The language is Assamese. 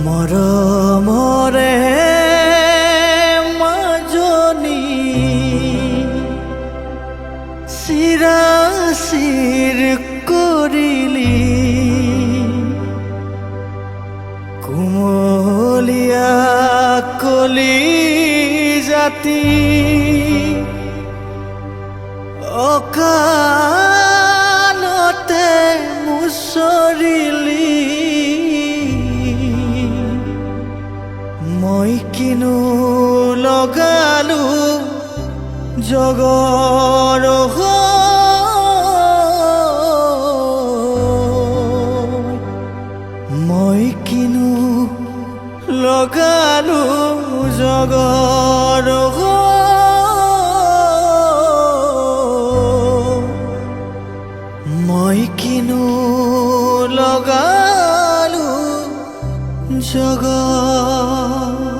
মৰমৰে মাজনী চিৰাচিৰ কৰিলি কুমলীয়া কলি জাতি অকালতে মুচৰিলি মই কিনো লগালো জগৰ মই কিনো লগালো জগৰ মই কিনো লগালো জগৰ